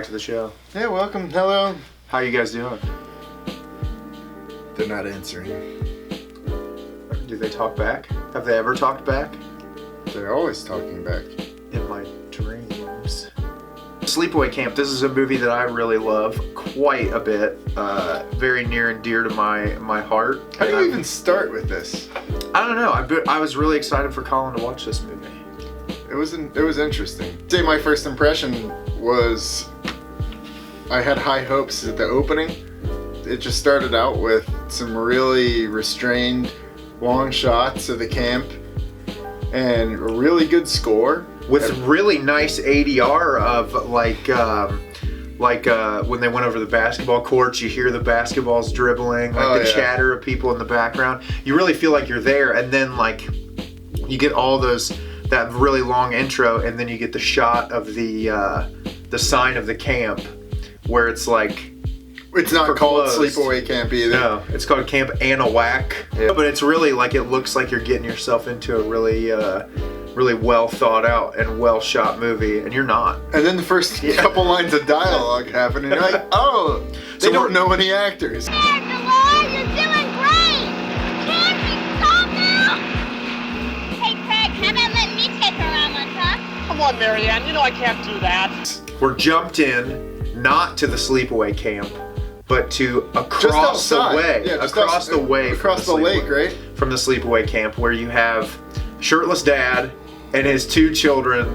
back to the show. Yeah, welcome. Hello. How you guys doing? They're not answering. Do they talk back? Have they ever talked back? They're always talking back. In my dreams. Sleepaway Camp. This is a movie that I really love quite a bit. Very near and dear to my heart. How do you even start with this? I don't know. I was really excited for Collin to watch this movie. It was interesting. I'd say my first impression was I had high hopes at the opening. It just started out with some really restrained long shots of the camp and a really good score. With really nice ADR of like when they went over the basketball courts, you hear the basketballs dribbling, like chatter of people in the background. You really feel like you're there, and then like you get all that really long intro, and then you get the shot of the sign of the camp where it's like it's not called Sleepaway Camp either. No, it's called Camp Anahuac. Yeah. But it's really like, it looks like you're getting yourself into a really really well thought out and well shot movie, and you're not. And then the first couple lines of dialogue happen, and you're like, oh, they don't know any actors. There, Delore, you're doing great! Can't we stop now? Hey, Craig, how about letting me take her around once, huh? Come on, Marianne, you know I can't do that. We're jumped in, not to the sleepaway camp, but to across the way. Yeah, across the way. Across the lake, right? From the sleepaway camp, where you have shirtless dad and his two children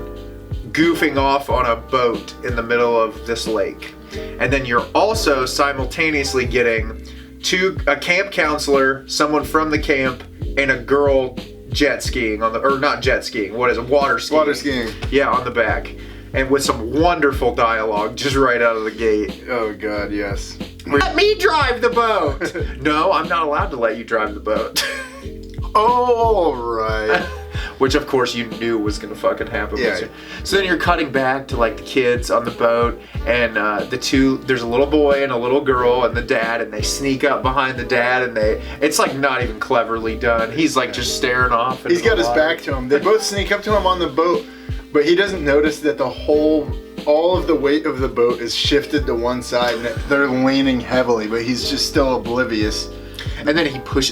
goofing off on a boat in the middle of this lake. And then you're also simultaneously getting a camp counselor, someone from the camp, and a girl jet skiing not jet skiing, what is it, water skiing. Water skiing. Yeah, on the back. And with some wonderful dialogue just right out of the gate. Oh God, yes. Let me drive the boat! No, I'm not allowed to let you drive the boat. Oh, right. Which of course you knew was gonna fucking happen. Yeah. So then you're cutting back to like the kids on the boat, and there's a little boy and a little girl and the dad, and they sneak up behind the dad, and it's like not even cleverly done. He's like just staring off. He's got his back to him. They both sneak up to him on the boat, but he doesn't notice that all of the weight of the boat is shifted to one side, and they're leaning heavily, but he's just still oblivious. And then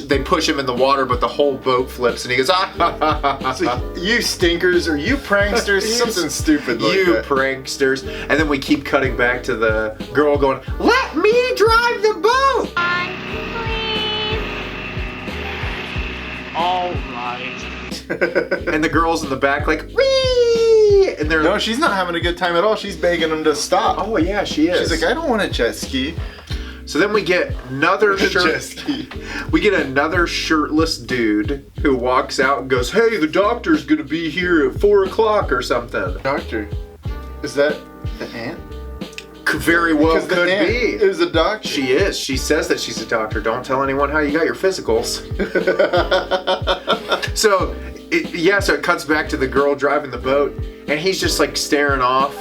they push him in the water, but the whole boat flips, and he goes, ah, ha, ha, ha, ha. It's like, you stinkers, or you pranksters, something stupid like you that. You pranksters. And then we keep cutting back to the girl going, let me drive the boat! Please. All right. And the girl's in the back like, wee! And they're No, she's not having a good time at all. She's begging him to stop. Oh yeah, she is. She's like, I don't want to jet ski. So then we get another shirtless dude who walks out and goes, hey, the doctor's gonna be here at 4 o'clock or something. Doctor? Is that the aunt? Very well could be. Is a doctor. She is. She says that she's a doctor. Don't tell anyone how you got your physicals. So it cuts back to the girl driving the boat, and he's just like staring off,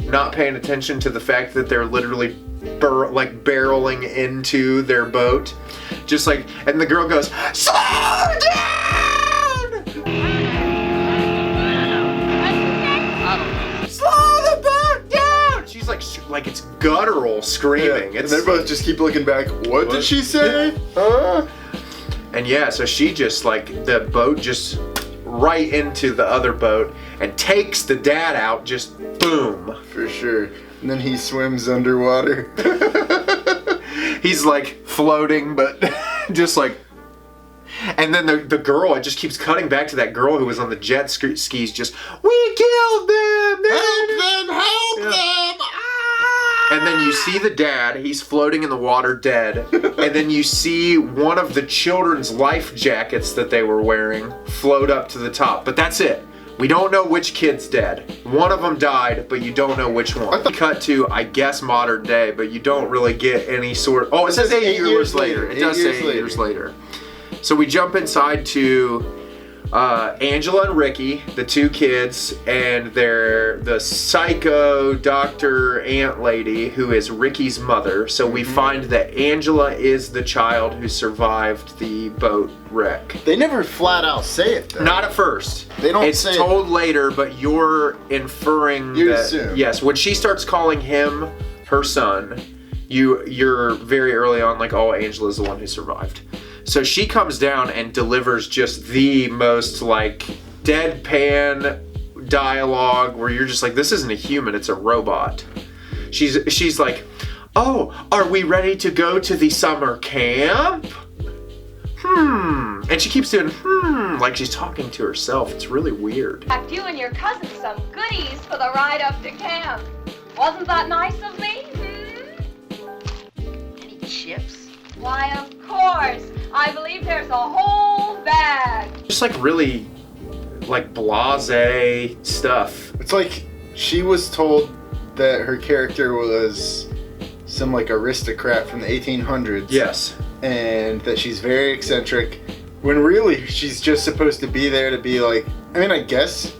not paying attention to the fact that they're literally barreling into their boat. Just like, and the girl goes, slow down! Slow the boat down! She's like it's guttural screaming. Yeah, and they both just keep looking back. What did she say? Huh? And yeah, so she just like, the boat just right into the other boat and takes the dad out, just boom. For sure. And then he swims underwater. He's like floating, but just like, and then the girl, it just keeps cutting back to that girl who was on the jet skis, just, we killed them! Help them! Ah! And then you see the dad, he's floating in the water dead, and then you see one of the children's life jackets that they were wearing float up to the top, but that's it. We don't know which kid's dead. One of them died, but you don't know which one. Cut to, I guess, modern day, but you don't really get any sort. Oh, it says 8 years later. It does say 8 years later. So we jump inside to Angela and Ricky, the two kids, and the psycho doctor aunt lady who is Ricky's mother. So we find that Angela is the child who survived the boat wreck. They never flat out say it though. Not at first. They don't It's say told later, but you're inferring You that. assume. Yes, when she starts calling him her son, you're very early on like, oh, Angela's the one who survived. So she comes down and delivers just the most like deadpan dialogue where you're just like, this isn't a human, it's a robot. She's like, oh, are we ready to go to the summer camp? And she keeps doing like she's talking to herself. It's really weird. Packed you and your cousin some goodies for the ride up to camp. Wasn't that nice of me? Any chips? Why, of course. I believe there's a whole bag. Just like really like blasé stuff. It's like she was told that her character was some like aristocrat from the 1800s. Yes. And that she's very eccentric, when really she's just supposed to be there to be like, I mean, I guess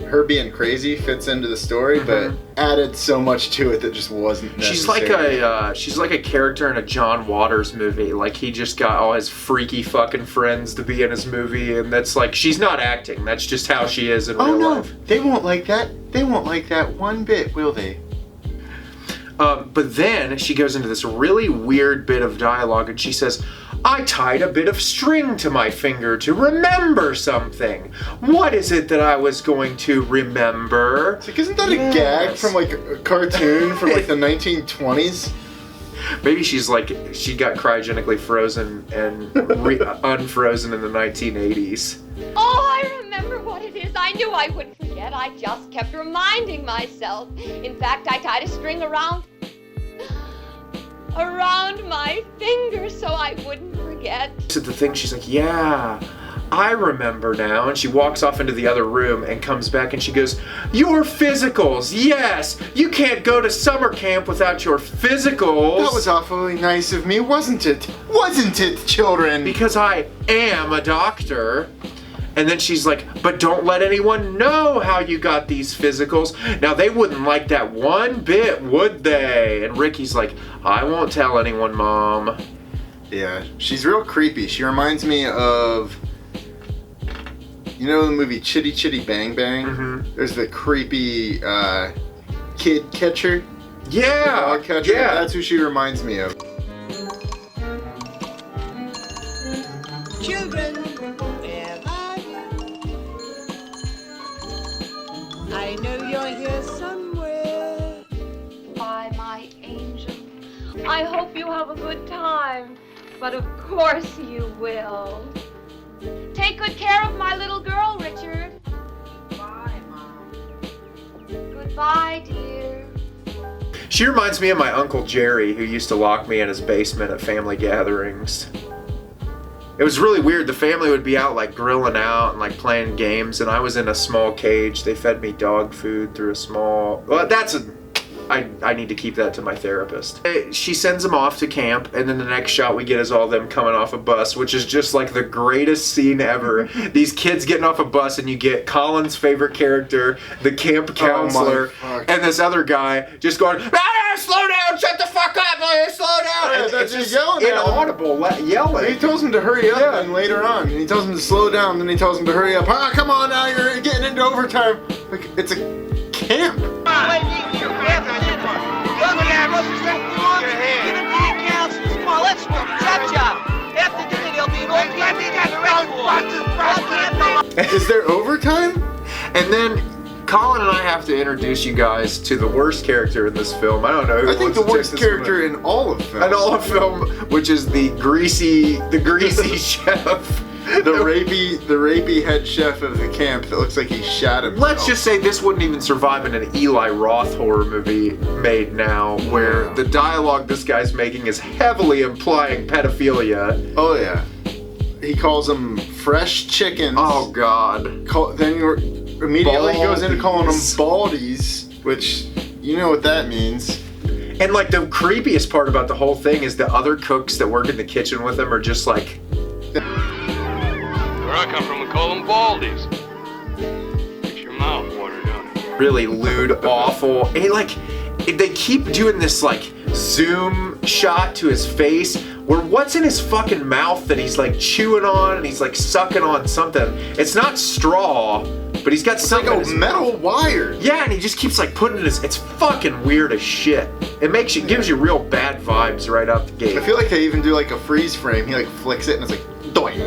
her being crazy fits into the story, but added so much to it that just wasn't necessary. She's like a character in a John Waters movie. Like he just got all his freaky fucking friends to be in his movie, and that's like, she's not acting. That's just how she is in real life. They won't like that. They won't like that one bit, will they? But then she goes into this really weird bit of dialogue and she says, I tied a bit of string to my finger to remember something. What is it that I was going to remember? It's like, isn't that a gag from like a cartoon from like the 1920s? Maybe she's like, she got cryogenically frozen and unfrozen in the 1980s. Oh, I remember what it is. I knew I wouldn't forget. I just kept reminding myself. In fact, I tied a string around my finger so I wouldn't forget. So the thing, she's like, yeah, I remember now. And she walks off into the other room and comes back and she goes, your physicals, yes, you can't go to summer camp without your physicals. That was awfully nice of me, wasn't it? Wasn't it, children? Because I am a doctor. And then she's like, but don't let anyone know how you got these physicals. Now, they wouldn't like that one bit, would they? And Ricky's like, I won't tell anyone, Mom. Yeah, she's real creepy. She reminds me of, you know the movie Chitty Chitty Bang Bang? There's the creepy kid catcher. Yeah, dog catcher. yeah. That's who she reminds me of. Children, where are you? I know you're here somewhere. Why, my angel, I hope you have a good time. But of course you will. Take good care of my little girl, Richard. Bye, Mom. Goodbye, dear. She reminds me of my Uncle Jerry, who used to lock me in his basement at family gatherings. It was really weird. The family would be out like grilling out and like playing games, and I was in a small cage. They fed me dog food through a small... Well, I need to keep that to my therapist. She sends them off to camp, and then the next shot we get is all them coming off a bus, which is just like the greatest scene ever. These kids getting off a bus, and you get Colin's favorite character, the camp counselor, and this other guy just going, slow down, shut the fuck up, slow down. Yeah, And that's it's just yelling at him. inaudible yelling. He tells him to hurry up, and later on, and he tells him to slow down, then he tells him to hurry up. Ah, come on now, you're getting into overtime. Like, it's a camp. Come on, let's move. Chop chop. After dinner, there'll be an old Is there overtime? And then Collin and I have to introduce you guys to the worst character in this film. I don't know who I think wants the to take worst this character one. in all of film. In all of film, which is the greasy chef. The rapey head chef of the camp that looks like he shot himself. Let's just say this wouldn't even survive in an Eli Roth horror movie made now, where the dialogue this guy's making is heavily implying pedophilia. Oh yeah. He calls them fresh chickens. Oh God. Then immediately goes into calling them baldies, which you know what that means. And like the creepiest part about the whole thing is the other cooks that work in the kitchen with him are just like, Where I come from, we call them baldies. Makes your mouth water, don't it? Really lewd, awful. And they keep doing this like zoom shot to his face where what's in his fucking mouth that he's like chewing on and he's like sucking on something. It's not straw, but he's got something. It's like a metal wire. Yeah, and he just keeps like putting it in it's fucking weird as shit. It gives you real bad vibes right out the gate. I feel like they even do like a freeze frame. He like flicks it and it's like doing.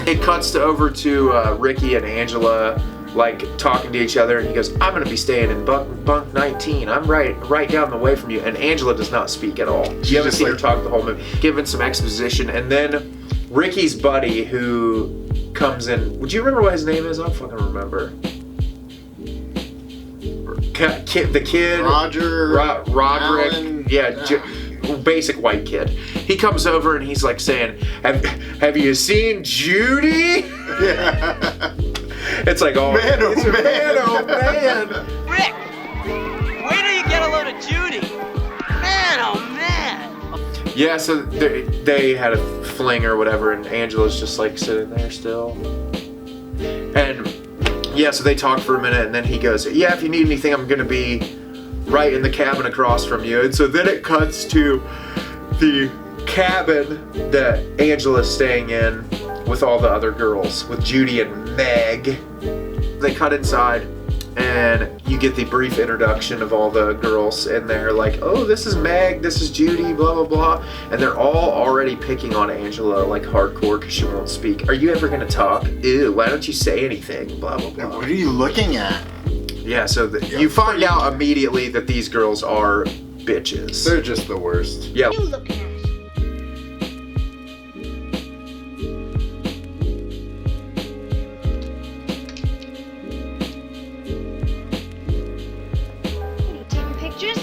It cuts over to Ricky and Angela like talking to each other, and he goes, I'm gonna be staying in bunk 19. I'm right down the way from you. And Angela does not speak at all. You haven't seen her talk the whole movie. Giving some exposition, and then Ricky's buddy who comes in. Would you remember what his name is? I don't fucking remember. The kid. Roderick. Alan, basic white kid. He comes over and he's like saying, have you seen Judy? Yeah. It's like, oh man, oh man. Rick, wait till you get a load of Judy. Man, oh man. Yeah, so they had a fling or whatever, and Angela's just like sitting there still. And yeah, so they talk for a minute, and then he goes, yeah, if you need anything, I'm gonna be right in the cabin across from you. And so then it cuts to the cabin that Angela's staying in with all the other girls, with Judy and Meg. They cut inside, and you get the brief introduction of all the girls in there, like, oh, this is Meg, this is Judy, blah, blah, blah. And they're all already picking on Angela, like, hardcore, because she won't speak. Are you ever going to talk? Ew, why don't you say anything? Blah, blah, blah. What are you looking at? Yeah, so you find out immediately that these girls are bitches. They're just the worst. Yeah. You looking at? Taking pictures?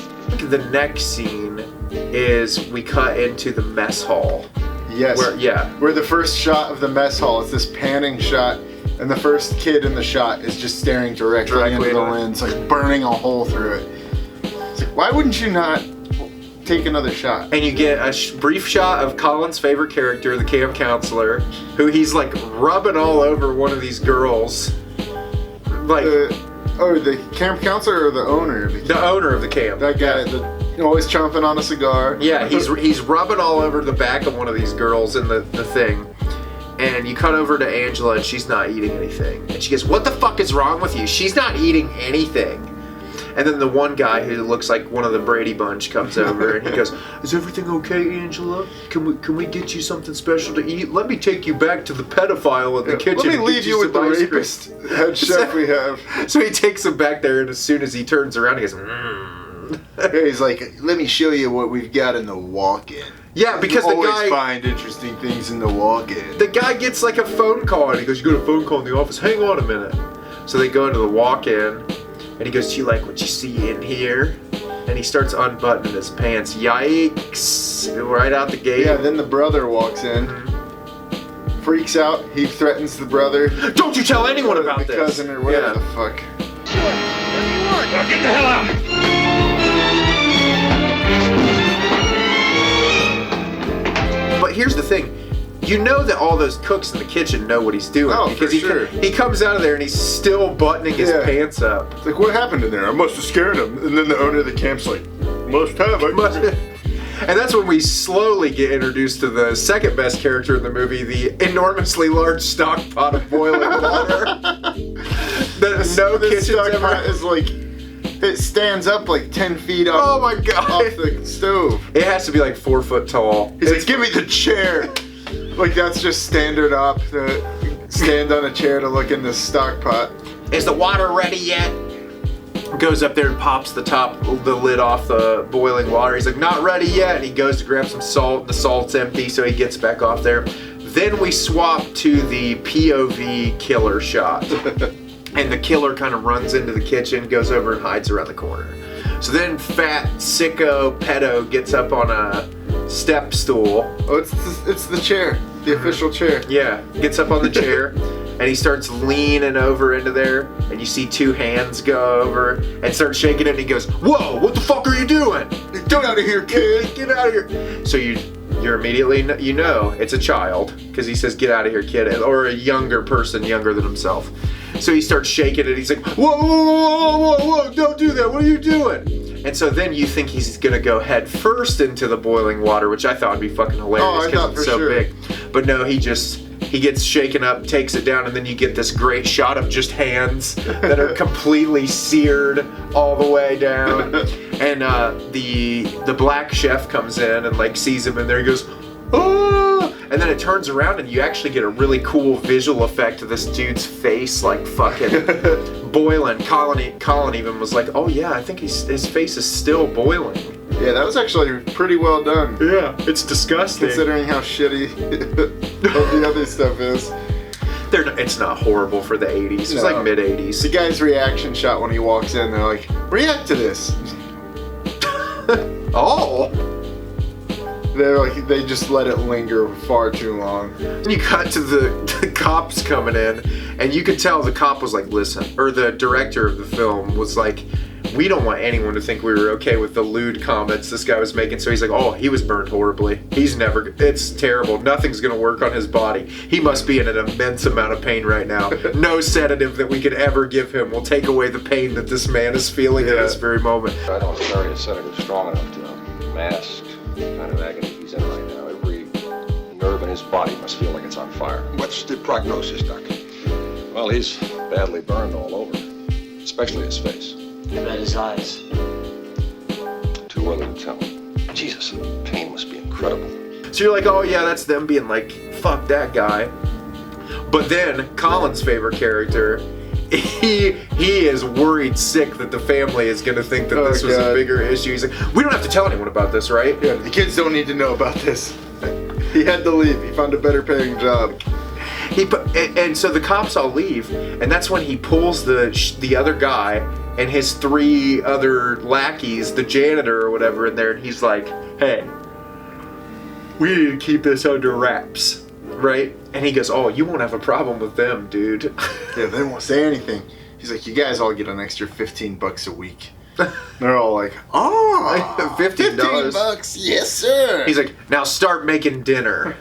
The next scene is we cut into the mess hall. Yes. Where Where the first shot of the mess hall, it's this panning shot, and the first kid in the shot is just staring directly into the lens, like burning a hole through it. It's like, why wouldn't you not take another shot? And you get a brief shot of Collin's favorite character, the camp counselor, who he's like rubbing all over one of these girls. Like the camp counselor or the owner of the camp? The owner of the camp. That guy, always chomping on a cigar. Yeah, he's rubbing all over the back of one of these girls in the thing. And you cut over to Angela, and she's not eating anything. And she goes, what the fuck is wrong with you? She's not eating anything. And then the one guy who looks like one of the Brady Bunch comes over, and he goes, is everything okay, Angela? Can we get you something special to eat? Let me take you back to the pedophile in the kitchen. Let me leave you with the rapist head chef we have. So he takes him back there, and as soon as he turns around, he goes, Yeah, he's like, let me show you what we've got in the walk-in. Yeah, because you the always guy find interesting things in the walk-in. The guy gets like a phone call, and he goes, you got a phone call in the office? Hang on a minute. So they go into the walk-in, and he goes, do you like what you see in here? And he starts unbuttoning his pants. Yikes! Right out the gate. Yeah, then the brother walks in. Freaks out. He threatens the brother. Don't you tell anyone about the this. cousin or whatever the fuck. Sure, whatever you want. Now get the hell out! But here's the thing. You know that all those cooks in the kitchen know what he's doing. Oh, because for sure. He comes out of there and he's still buttoning his pants up. It's like, what happened in there? I must have scared him. And then the owner of the camp's like, must have. And that's when we slowly get introduced to the second best character in the movie, the enormously large stock pot of boiling water. This stock pot is like, it stands up like 10 feet off, oh my God. off the stove. It has to be like 4 foot tall. He's like, give me the chair. Like, that's just standard up to stand on a chair to look in this stock pot. Is the water ready yet? Goes up there and pops the lid off the boiling water. He's like, not ready yet. And he goes to grab some salt. The salt's empty, so he gets back off there. Then we swap to the POV killer shot. And the killer kind of runs into the kitchen, goes over and hides around the corner. So then fat, sicko, pedo gets up on a step stool. Oh, it's the chair. The official chair. Yeah, gets up on the chair. And he starts leaning over into there, and you see two hands go over and start shaking it, and he goes, whoa, what the fuck are you doing? Get out of here, kid. Get out of here. So you you're immediately, you know, it's a child, because he says, get out of here, kid, or a younger person, younger than himself. So he starts shaking it, he's like, whoa, whoa, whoa, whoa, whoa, whoa, don't do that, what are you doing? And so then you think he's gonna go head first into the boiling water, which I thought would be fucking hilarious because it's so big. But no, he gets shaken up, takes it down, and then you get this great shot of just hands that are completely seared all the way down. And the black chef comes in and like sees him in there, he goes, oh! And then it turns around and you actually get a really cool visual effect of this dude's face like fucking boiling. Collin even was like, oh yeah, I think his face is still boiling. Yeah, that was actually pretty well done. Yeah, it's disgusting. Considering how shitty the other stuff is. It's not horrible for the 80s. It's like mid-80s. The guy's reaction shot when he walks in, they're like, react to this. Oh! They just let it linger far too long. You cut to the cops coming in, and you could tell the cop was like, listen, or the director of the film was like, we don't want anyone to think we were okay with the lewd comments this guy was making. So he's like, oh, he was burned horribly. It's terrible. Nothing's gonna work on his body. He must be in an immense amount of pain right now. No sedative that we could ever give him will take away the pain that this man is feeling at this very moment. I don't carry a sedative strong enough to mask the kind of agony he's in right now. Every nerve in his body must feel like it's on fire. What's the prognosis, Doc? Well, he's badly burned all over, especially his face. What about his eyes? Too early to tell. Jesus, the pain must be incredible. So you're like, oh yeah, that's them being like, fuck that guy. But then Collin's favorite character, he is worried sick that the family is gonna think that this was a bigger issue. He's like, we don't have to tell anyone about this, right? Yeah, the kids don't need to know about this. He had to leave. He found a better paying job. And so the cops all leave, and that's when he pulls the other guy and his 3 other lackeys, the janitor or whatever, in there, and he's like, hey, we need to keep this under wraps, right? And he goes, oh, you won't have a problem with them, dude. Yeah, they won't say anything. He's like, you guys all get an extra $15 a week. They're all like, oh, $15. Yes, sir. He's like, now start making dinner.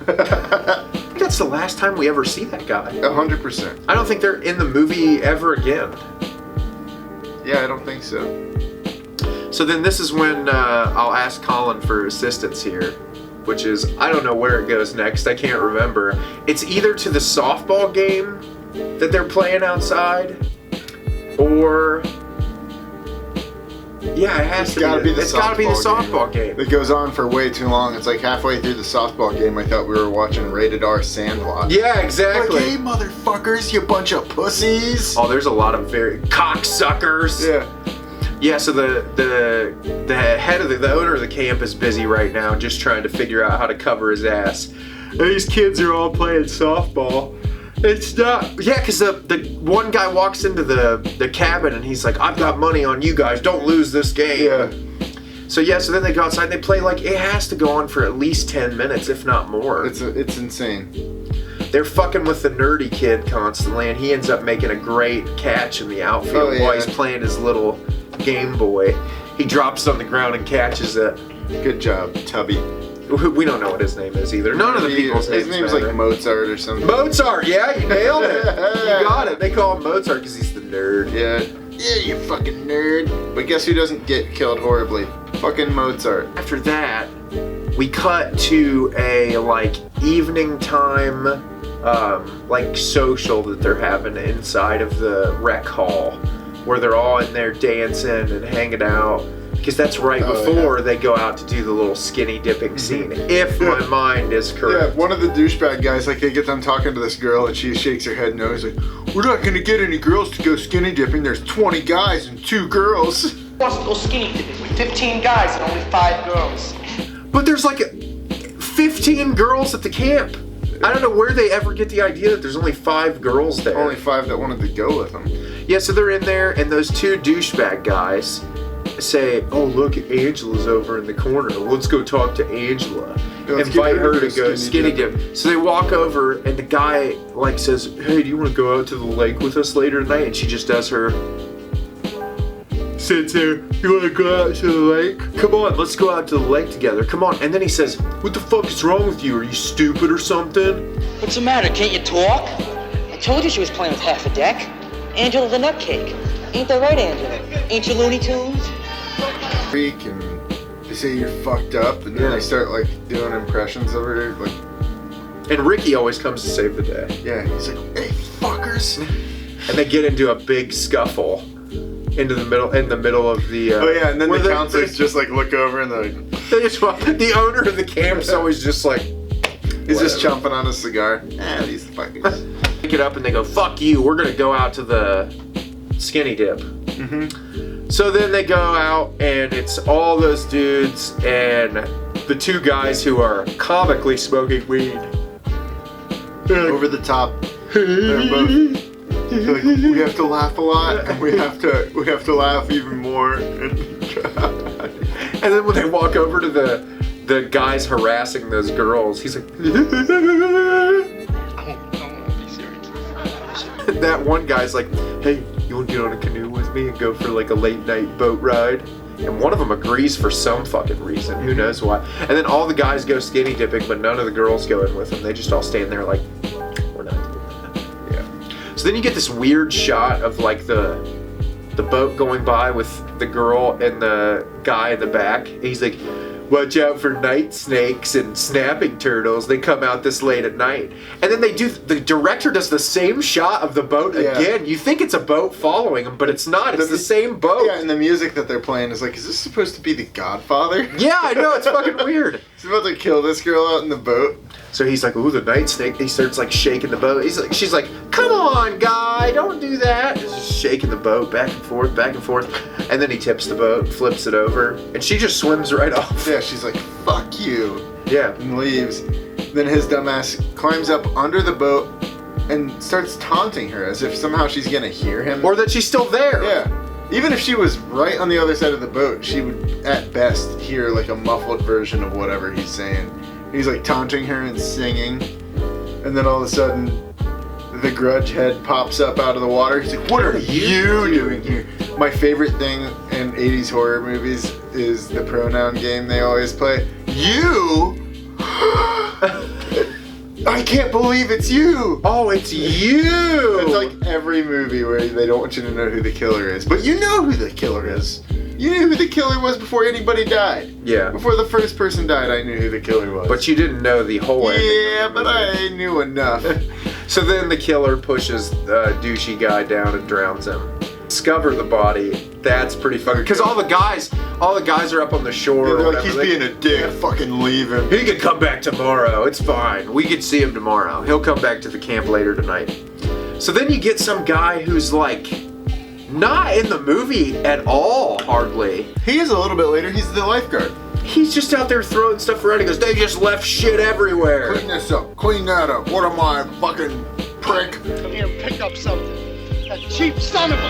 That's the last time we ever see that guy. 100%. I don't think they're in the movie ever again. Yeah, I don't think so. So then this is when I'll ask Collin for assistance here, which is, I don't know where it goes next. I can't remember. It's either to the softball game that they're playing outside, or... Yeah, it has to be. It's gotta be the softball game. It goes on for way too long. It's like halfway through the softball game, I thought we were watching Rated R Sandlot. Yeah, exactly. Like, hey, motherfuckers, you bunch of pussies. Oh, there's a lot of very cocksuckers. Yeah. Yeah, so the head of the owner of the camp is busy right now, just trying to figure out how to cover his ass. These kids are all playing softball. It's not. Yeah, because the one guy walks into the cabin and he's like, I've got money on you guys. Don't lose this game. Yeah. So so then they go outside and they play like, it has to go on for at least 10 minutes, if not more. It's insane. They're fucking with the nerdy kid constantly, and he ends up making a great catch in the outfield while he's playing his little Game Boy. He drops it on the ground and catches it. Good job, Tubby. We don't know what his name is either. None of the people's names. His name's like Mozart or something. Mozart, yeah, you nailed it. You got it. They call him Mozart because he's the nerd. Yeah, you fucking nerd. But guess who doesn't get killed horribly? Fucking Mozart. After that, we cut to a like evening time, like social that they're having inside of the rec hall, where they're all in there dancing and hanging out. Because that's right before they go out to do the little skinny dipping scene, if my mind is correct. Yeah, one of the douchebag guys, like, they get done talking to this girl and she shakes her head no. He's like, we're not going to get any girls to go skinny dipping. There's 20 guys and 2 girls. Who wants to go skinny dipping with 15 guys and only 5 girls? But there's like 15 girls at the camp. I don't know where they ever get the idea that there's only 5 girls there. Only 5 that wanted to go with them. Yeah, so they're in there and those 2 douchebag guys say, oh look, Angela's over in the corner. Let's go talk to Angela. Invite her to go skinny dip. So they walk over and the guy like says, hey, do you want to go out to the lake with us later tonight? And she just does her sits there. You wanna go out to the lake? Come on, let's go out to the lake together. Come on. And then he says, what the fuck is wrong with you? Are you stupid or something? What's the matter? Can't you talk? I told you she was playing with half a deck. Angela the nutcake. Ain't that right, Angela? Ain't you Looney Tunes? Freak, and they say you're fucked up, and then they start like doing impressions of her, like. And Ricky always comes to save the day. Yeah, he's like, hey, fuckers. And they get into a big scuffle in the middle of the. Oh yeah, and then where the counselors just like look over and they're like. They just the owner of the camp's always just like. He's just chomping on a cigar. These fuckers. Pick it up and they go, fuck you, we're gonna go out to the skinny dip. So then they go out and it's all those dudes and the two guys who are comically smoking weed. Over the top. They're both like, we have to laugh a lot and we have to laugh even more. And then when they walk over to the guys harassing those girls, he's like that one guy's like, hey, you want to get on a canoe with me and go for like a late night boat ride? And one of them agrees for some fucking reason. Who knows why. And then all the guys go skinny dipping, but none of the girls go in with them. They just all stand there like, we're not doing that. Yeah. So then you get this weird shot of like the boat going by with the girl and the guy in the back. He's like, watch out for night snakes and snapping turtles. They come out this late at night. And then the director does the same shot of the boat again. You think it's a boat following them, but it's not. It's the same boat. Yeah, and the music that they're playing is like, is this supposed to be The Godfather? Yeah, I know. It's fucking weird. He's about to kill this girl out in the boat. So he's like, ooh, the night snake. He starts like shaking the boat. She's like, come on, guy, don't do that. He's just shaking the boat back and forth, back and forth. And then he tips the boat, flips it over, and she just swims right off. Yeah, she's like, fuck you. Yeah. And leaves. Then his dumbass climbs up under the boat and starts taunting her as if somehow she's gonna hear him. Or that she's still there. Yeah. Even if she was right on the other side of the boat, she would at best hear like a muffled version of whatever he's saying. He's like taunting her and singing. And then all of a sudden, the grudge head pops up out of the water. He's like, what are you doing here? My favorite thing in 80s horror movies is the pronoun game they always play. You? I can't believe it's you! Oh, it's you! It's like every movie where they don't want you to know who the killer is. But you know who the killer is. You knew who the killer was before anybody died. Yeah. Before the first person died, I knew who the killer was. But you didn't know the whole ending. Yeah, but I knew enough. So then the killer pushes the douchey guy down and drowns him. Discover the body. That's pretty fucking. Because all the guys are up on the shore. Yeah, or like, whatever. he's being a dick. Fucking leave him. He can come back tomorrow. It's fine. We can see him tomorrow. He'll come back to the camp later tonight. So then you get some guy who's like not in the movie at all, hardly. He is a little bit later. He's the lifeguard. He's just out there throwing stuff around. He goes, they just left shit everywhere. Clean this up. Clean that up. What am I, fucking prick? Come here and pick up something. That cheap son of a...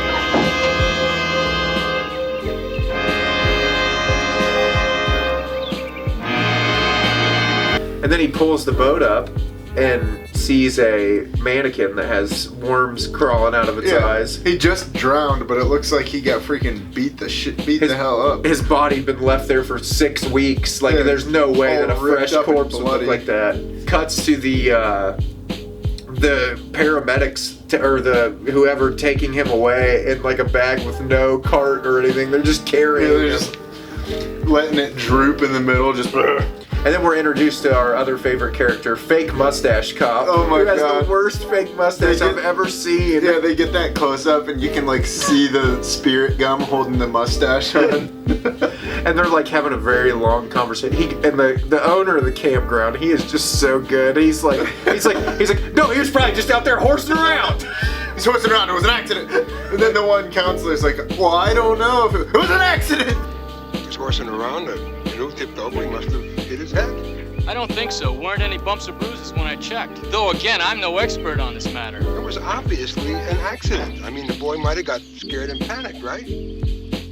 And then he pulls the boat up and sees a mannequin that has worms crawling out of its eyes. He just drowned, but it looks like he got freaking beat the hell up. His body been left there for 6 weeks. Like, there's no way that a fresh corpse would look like that. Cuts to the paramedics or whoever taking him away in like a bag with no cart or anything. They're just carrying him. Just letting it droop in the middle, just. And then we're introduced to our other favorite character, Fake Mustache Cop. Oh my God. Who has the worst fake mustache I've ever seen. Yeah, they get that close up and you can like see the spirit gum holding the mustache on. And they're like having a very long conversation. And the owner of the campground, he is just so good. He's like, no, he was probably just out there horsing around. He's horsing around, it was an accident. And then the one counselor's like, well, I don't know if it was an accident. He was horsing around, the canoe tipped over, he must have hit his head. I don't think so. Weren't any bumps or bruises when I checked. Though again, I'm no expert on this matter. It was obviously an accident. I mean, the boy might have got scared and panicked, right?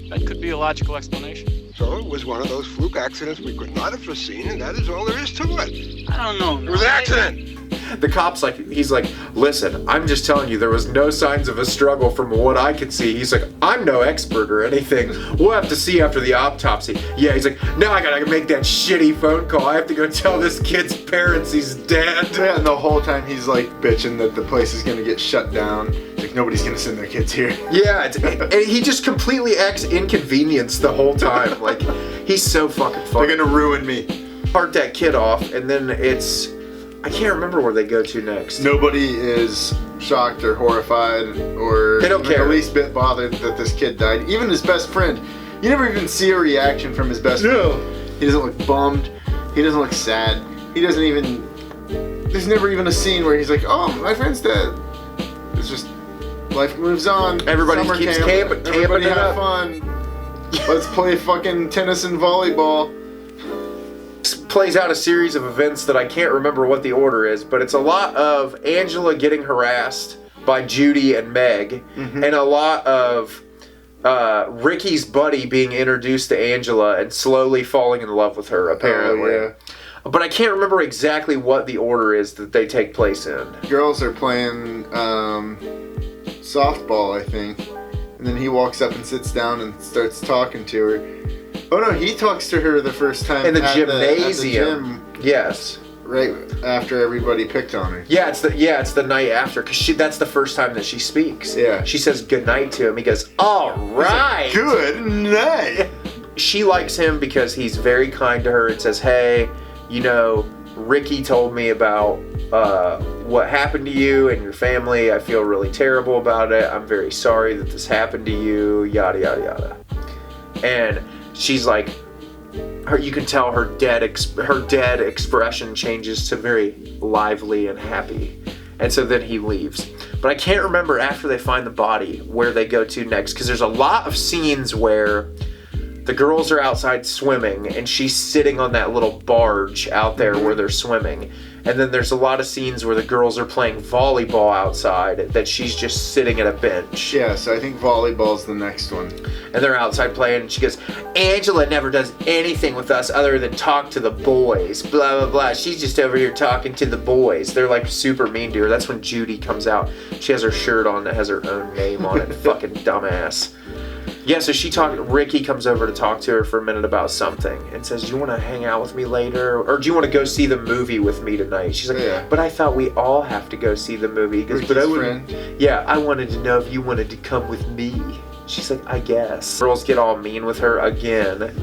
That could be a logical explanation. So it was one of those fluke accidents we could not have foreseen, and that is all there is to it. I don't know. It was an accident! the cop's like, he's like, listen, I'm just telling you, there was no signs of a struggle from what I could see. He's like, I'm no expert or anything. We'll have to see after the autopsy. Yeah, he's like, now I gotta make that shitty phone call. I have to go tell this kid's parents he's dead. Yeah, and the whole time he's like bitching that the place is gonna get shut down. It's like nobody's gonna send their kids here. Yeah, and he just completely acts inconvenienced the whole time. Like, he's so fucking funny. They're gonna ruin me. Part that kid off, and then it's, I can't remember where they go to next. Nobody is shocked or horrified or they don't care. the least bit bothered that this kid died. Even his best friend, you never even see a reaction from his best friend. He doesn't look bummed. He doesn't look sad. He doesn't even. There's never even a scene where he's like, "Oh, my friend's dead." It's just life moves on. Everybody keeps camping. Everybody have fun. Let's play fucking tennis and volleyball. Plays out a series of events that I can't remember what the order is, but it's a lot of Angela getting harassed by Judy and Meg, and a lot of Ricky's buddy being introduced to Angela and slowly falling in love with her, apparently. Oh, yeah. But I can't remember exactly what the order is that they take place in. Girls are playing softball, I think, and then he walks up and sits down and starts talking to her. Oh no, he talks to her the first time in the at gymnasium. The gym, yes. Right after everybody picked on her. Yeah, it's the night after, because that's the first time that she speaks. Yeah. She says goodnight to him. He goes, all right. Like, good night. She likes him because he's very kind to her and says, hey, you know, Ricky told me about what happened to you and your family. I feel really terrible about it. I'm very sorry that this happened to you, yada, yada, yada. And she's like, you can tell her dead expression changes to very lively and happy. And so then he leaves. But I can't remember after they find the body where they go to next, because there's a lot of scenes where the girls are outside swimming and she's sitting on that little barge out there where they're swimming. And then there's a lot of scenes where the girls are playing volleyball outside that she's just sitting at a bench. Yeah, so I think volleyball's the next one. And they're outside playing and she goes, Angela never does anything with us other than talk to the boys, blah, blah, blah. She's just over here talking to the boys. They're like super mean to her. That's when Judy comes out. She has her shirt on that has her own name on it. Fucking dumbass. Yeah, so Ricky comes over to talk to her for a minute about something and says, do you want to hang out with me later? Or do you want to go see the movie with me tonight? She's like, yeah. But I thought we all have to go see the movie. He goes, Ricky's but I wouldn't. friend. Yeah, I wanted to know if you wanted to come with me. She's like, I guess. Girls get all mean with her again.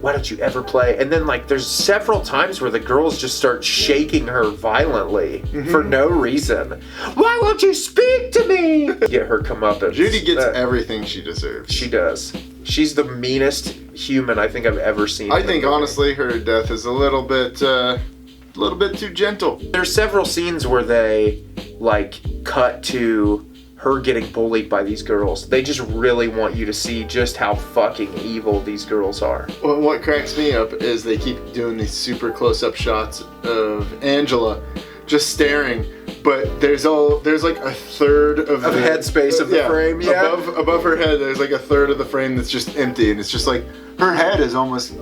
Why don't you ever play? And then, like, there's several times where the girls just start shaking her violently for no reason. Why won't you speak to me? Get her comeuppance. Judy gets everything she deserves. She does. She's the meanest human I think I've ever seen. I think, honestly, her death is a little bit too gentle. There's several scenes where they, like, cut to her getting bullied by these girls. They just really want you to see just how fucking evil these girls are. Well, what cracks me up is they keep doing these super close-up shots of Angela just staring, but there's like a third of the headspace of the frame. Yeah, above her head, there's like a third of the frame that's just empty, and it's just like her head is almost,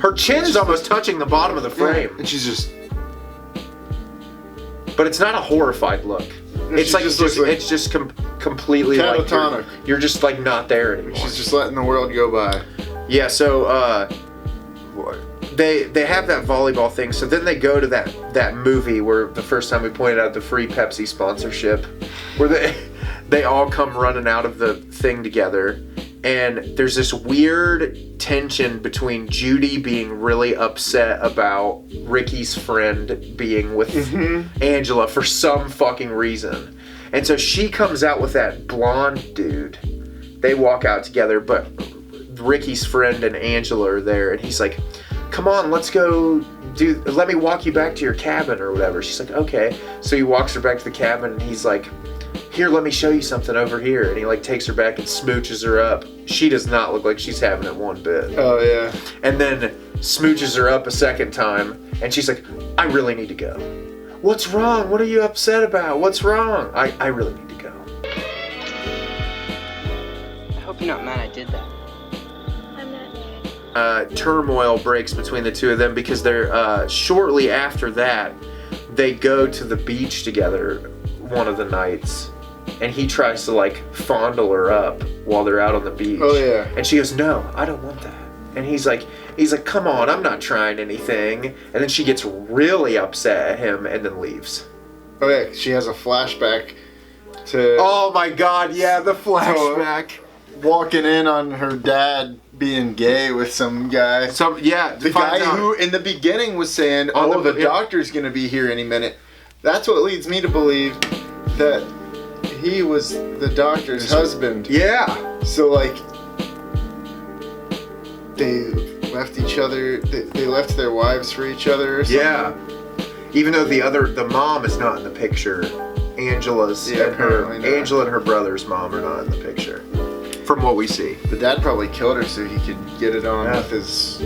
her chin's almost touching the bottom of the frame, and she's just. But it's not a horrified look. It's like, it's just completely catatonic. Like you're just like not there anymore. She's just letting the world go by. Yeah, so they have that volleyball thing. So then they go to that movie where the first time we pointed out the free Pepsi sponsorship, where they all come running out of the thing together. And there's this weird tension between Judy being really upset about Ricky's friend being with Angela for some fucking reason. And so she comes out with that blonde dude. They walk out together, but Ricky's friend and Angela are there. And he's like, come on, let's go let me walk you back to your cabin or whatever. She's like, okay. So he walks her back to the cabin and he's like, here, let me show you something over here. And he like takes her back and smooches her up. She does not look like she's having it one bit. Oh, yeah. And then smooches her up a second time. And she's like, I really need to go. What's wrong? What are you upset about? What's wrong? I really need to go. I hope you're not mad I did that. I'm not mad. Turmoil breaks between the two of them because they're shortly after that, they go to the beach together one of the nights, and he tries to like fondle her up while they're out on the beach. Oh yeah. And she goes, "No, I don't want that." And he's like, "Come on, I'm not trying anything." And then she gets really upset at him and then leaves. Oh yeah, she has a flashback to. Oh my God! Yeah, the flashback. Walking in on her dad being gay with some guy. The guy who in the beginning was saying, the doctor's gonna be here any minute. That's what leads me to believe that he was the doctor's husband. Yeah. So like, they left each other. They left their wives for each other or something. Yeah. Even though the mom is not in the picture, Angela and her brother's mom are not in the picture. From what we see. The dad probably killed her so he could get it on with his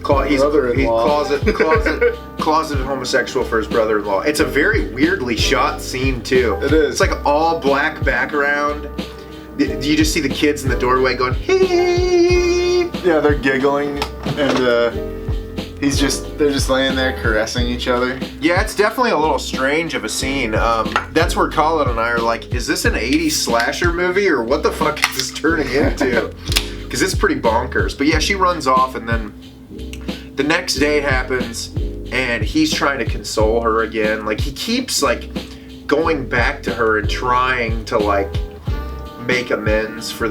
brother-in-law. He's closeted homosexual for his brother-in-law. It's a very weirdly shot scene too. It is. It's like all black background. You just see the kids in the doorway going, "Hey!" Yeah, they're giggling, and they're just laying there caressing each other. Yeah, it's definitely a little strange of a scene. That's where Collin and I are like, is this an 80s slasher movie or what the fuck is this turning into? Because it's pretty bonkers. But yeah, she runs off, and then the next day happens, and he's trying to console her again. Like, he keeps like going back to her and trying to like make amends for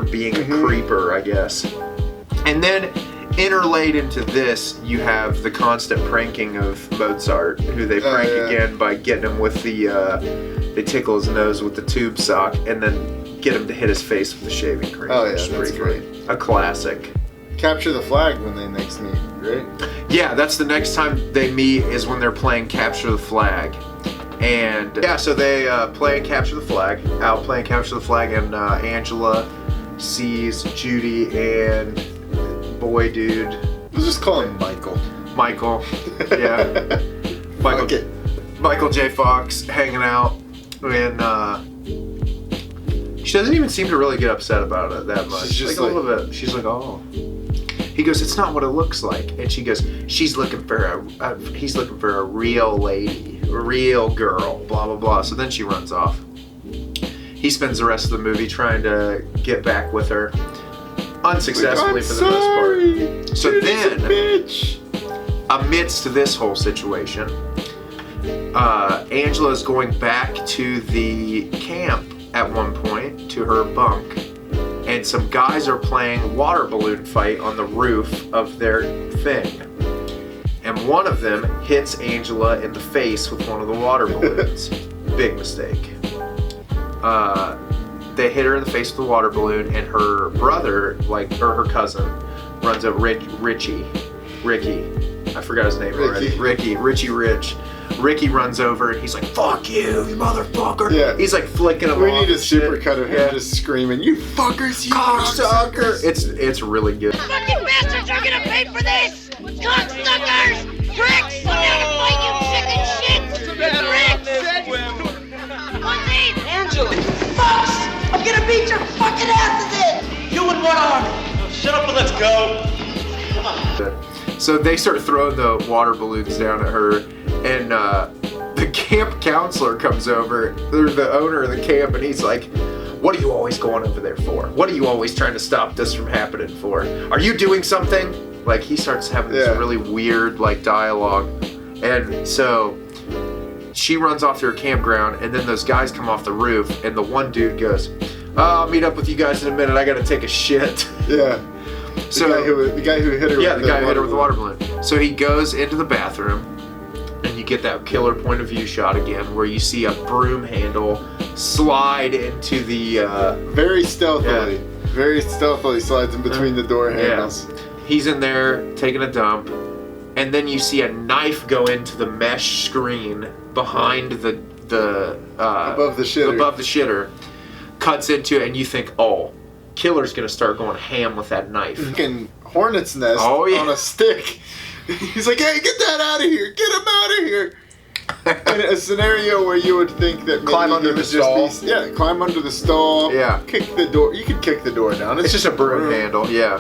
being a creeper, I guess. And then interlaid into this, you have the constant pranking of Mozart, who they prank again by getting him with they tickle his nose with the tube sock, and then get him to hit his face with the shaving cream. Oh yeah, that's great. A classic. Capture the Flag when they next meet, right? Yeah, that's the next time they meet is when they're playing Capture the Flag. And yeah, so they play Capture the Flag, out playing Capture the Flag, and Angela sees Judy and boy dude. Let's just call him Michael. Michael, yeah. Michael J. Fox hanging out, and she doesn't even seem to really get upset about it that much. She's just like a little bit. She's like, "Oh." He goes, "It's not what it looks like," and she goes, "He's looking for a real lady, a real girl." Blah blah blah. So then she runs off. He spends the rest of the movie trying to get back with her. Unsuccessfully for the most part. So then, amidst this whole situation, Angela is going back to the camp at one point, to her bunk, and some guys are playing water balloon fight on the roof of their thing. And one of them hits Angela in the face with one of the water balloons. Big mistake. They hit her in the face with a water balloon, and her brother, or her cousin, runs up. Ricky. I forgot his name already. Richie Rich. Ricky runs over, and he's like, "Fuck you, you motherfucker!" Yeah. He's like flicking him off. We need a supercut of him just screaming, "You fuckers, you cocksuckers!" It's really good. Fucking bastards are gonna pay for this! Cocksuckers! Pricks! I'm gonna fight you chicken shit! Pricks! Angela! Fucks! I'm gonna beat your fucking asses in! You in one arm! Shut up and let's go. Come on. So they start throwing the water balloons down at her, and the camp counselor comes over, the owner of the camp, and he's like, "What are you always going over there for? What are you always trying to stop this from happening for? Are you doing something?" Like, he starts having this really weird, like, dialogue. And so she runs off to her campground, and then those guys come off the roof, and the one dude goes, "I'll meet up with you guys in a minute, I gotta take a shit." Yeah. So the guy who hit her with the water balloon. So he goes into the bathroom, and you get that killer point of view shot again, where you see a broom handle slide into the very stealthily slides in between the door handles. Yeah. He's in there taking a dump, and then you see a knife go into the mesh screen behind the above the shitter, cuts into it, and you think, "Oh, killer's gonna start going ham with that knife." Fucking hornet's nest on a stick. He's like, "Hey, get that out of here! Get him out of here!" In a scenario where you would think that maybe climb under the stall. Climb under the stall. Yeah. Kick the door. You could kick the door down. It's just a broom handle. Yeah.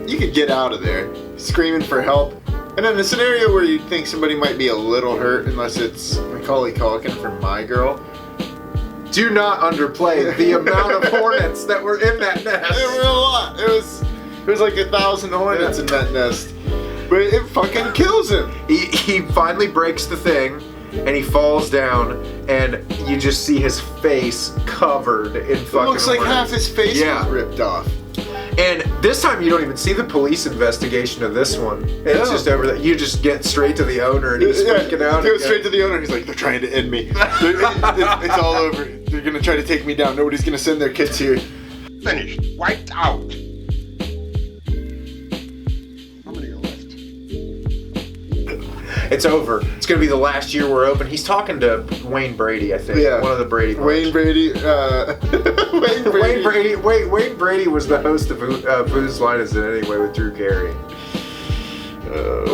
You could get out of there, screaming for help. And in a scenario where you'd think somebody might be a little hurt, unless it's Macaulay Culkin from My Girl. Do not underplay the amount of hornets that were in that nest. There were a lot. It was like 1,000 hornets in that nest. But it fucking kills him. He finally breaks the thing, and he falls down, and you just see his face covered in fucking It looks like hornets. half his face was ripped off. And this time you don't even see the police investigation of this one. It's just over there. You just get straight to the owner, and he's freaking out. He goes straight to the owner. He's like, they're trying to end me. It's all over. They're going to try to take me down. Nobody's going to send their kids here. Finished. Wiped out. How many are left? It's over. It's going to be the last year we're open. He's talking to Wayne Brady, I think. Yeah. One of the Brady boys. Wayne Brady. Wayne Brady was the host of Whose Line Is It Anyway with Drew Carey.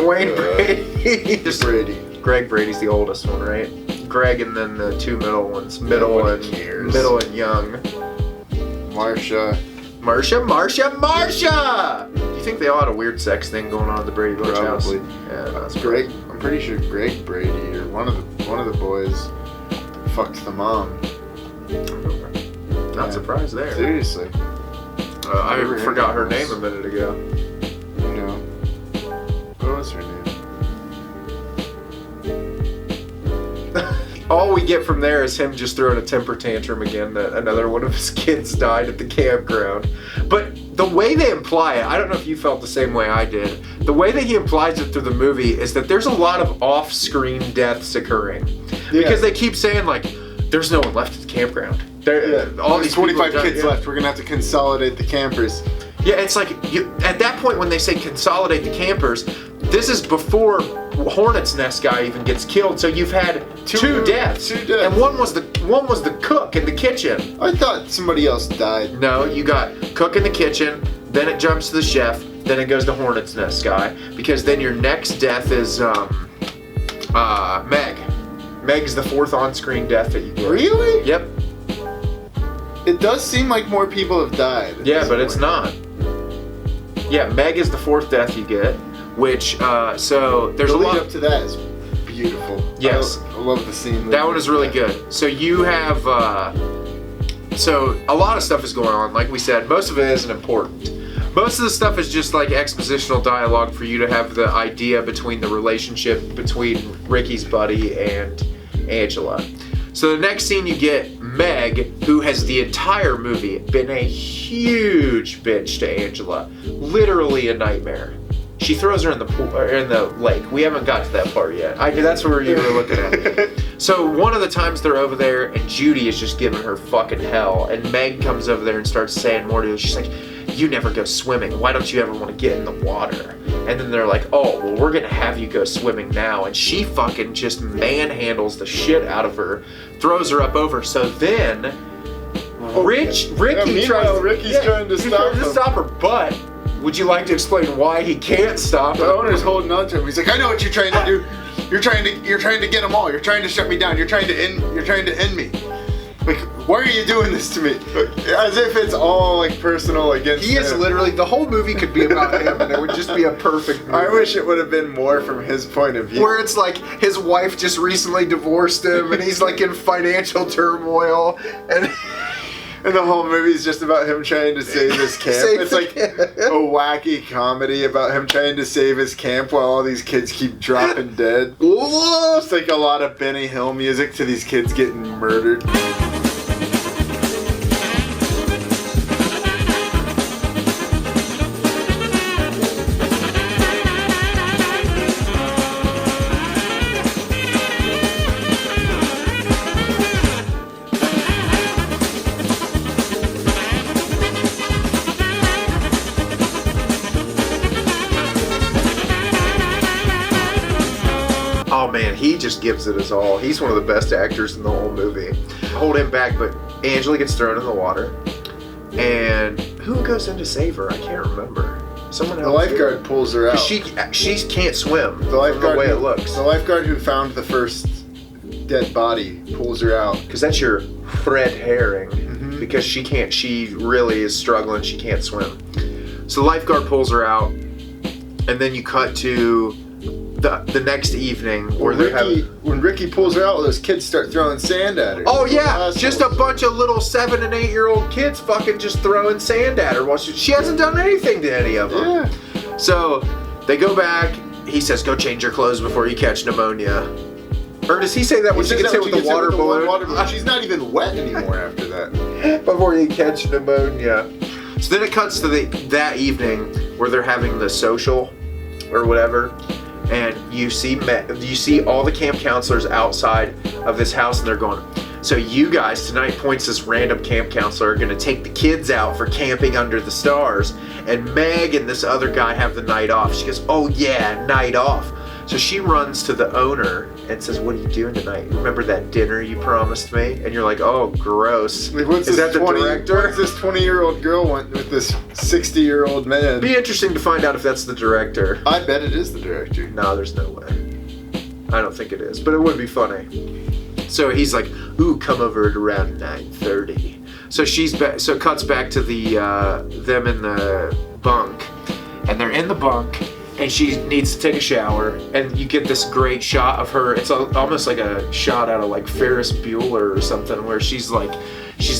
Wayne Brady. Just Brady. Greg Brady's the oldest one, right? Greg, and then the two middle ones. Middle and young. Marsha. Do you think they all had a weird sex thing going on at the Brady Bunch house? Probably. Yeah, that's Greg. I'm pretty sure Greg Brady or one of the boys fucked the mom. Not surprised there. Seriously. I forgot her name a minute ago. No. What was her name? All we get from there is him just throwing a temper tantrum again that another one of his kids died at the campground. But the way they imply it, I don't know if you felt the same way I did. The way that he implies it through the movie is that there's a lot of off-screen deaths occurring. Because they keep saying, like, there's no one left at the campground. All these 45 kids left. We're going to have to consolidate the campers. Yeah, it's like, at that point when they say consolidate the campers, this is before Hornet's Nest guy even gets killed, so you've had two deaths. And one was the cook in the kitchen. I thought somebody else died. No, you got cook in the kitchen, then it jumps to the chef, then it goes to Hornet's Nest guy, because then your next death is Meg. Meg's the fourth on-screen death that you get. Really? Yep. It does seem like more people have died. Yeah, but it's not. Yeah, Meg is the fourth death you get, which, so there's the a lot. lead up to that is beautiful. Yes. I love the scene. That one is really good. So you have, so a lot of stuff is going on. Like we said, most of it isn't important. Most of the stuff is just like expositional dialogue for you to have the idea between the relationship between Ricky's buddy and Angela. So the next scene you get Meg, who has the entire movie been a huge bitch to Angela. Literally a nightmare. She throws her in the pool, or in the lake. We haven't got to that part yet. That's where you were looking at. So one of the times they're over there, and Judy is just giving her fucking hell, and Meg comes over there and starts saying more to her. She's like, you never go swimming. Why don't you ever want to get in the water? And then they're like, oh, well, we're going to have you go swimming now. And she fucking just manhandles the shit out of her, throws her up over. So then, Ricky's trying to stop her, but would you like to explain why he can't stop her? The owner's holding on to him. He's like, I know what you're trying to do. You're trying to get them all. You're trying to shut me down. You're trying to end me. Like, why are you doing this to me? As if it's all like personal against him. He is literally, the whole movie could be about him, and it would just be a perfect movie. I wish it would have been more from his point of view. Where it's like his wife just recently divorced him, and he's like in financial turmoil, and the whole movie is just about him trying to save his camp. It's like a wacky comedy about him trying to save his camp while all these kids keep dropping dead. It's like a lot of Benny Hill music to these kids getting murdered. oh man, he just gives it his all. He's one of the best actors in the whole movie. Hold him back, but Angela gets thrown in the water. And who goes in to save her? I can't remember. Someone else. The lifeguard pulls her out. She can't swim. The lifeguard, the way it looks. The lifeguard who found the first dead body pulls her out. Because that's your red herring. Mm-hmm. Because she can't. She really is struggling. She can't swim. So the lifeguard pulls her out, and then you cut to the next evening where they're having... When Ricky pulls her out, those kids start throwing sand at her. Oh yeah, just a bunch of little 7 and 8 year old kids fucking just throwing sand at her while she hasn't done anything to any of them. Yeah. So they go back. He says, "Go change your clothes before you catch pneumonia." Or does he say that when she gets hit with the water balloon? She's not even wet anymore after that. Before you catch pneumonia. So then it cuts to that evening where they're having the social or whatever, and you see all the camp counselors outside of this house, and they're going, "So you guys tonight," points this random camp counselor, "are going to take the kids out for camping under the stars, and Meg and this other guy have the night off." She goes, "Oh yeah, night off." So she runs to the owner and says, "What are you doing tonight? Remember that dinner you promised me?" And you're like, "Oh, gross." Like, Is that the director? What's this 20-year-old girl want with this 60-year-old man? It'd be interesting to find out if that's the director. I bet it is the director. No, there's no way. I don't think it is, but it would be funny. So he's like, "Ooh, come over at around 9:30." So so it cuts back to them in the bunk, and they're in the bunk, and she needs to take a shower, and you get this great shot of her. It's almost like a shot out of like Ferris Bueller or something, where she's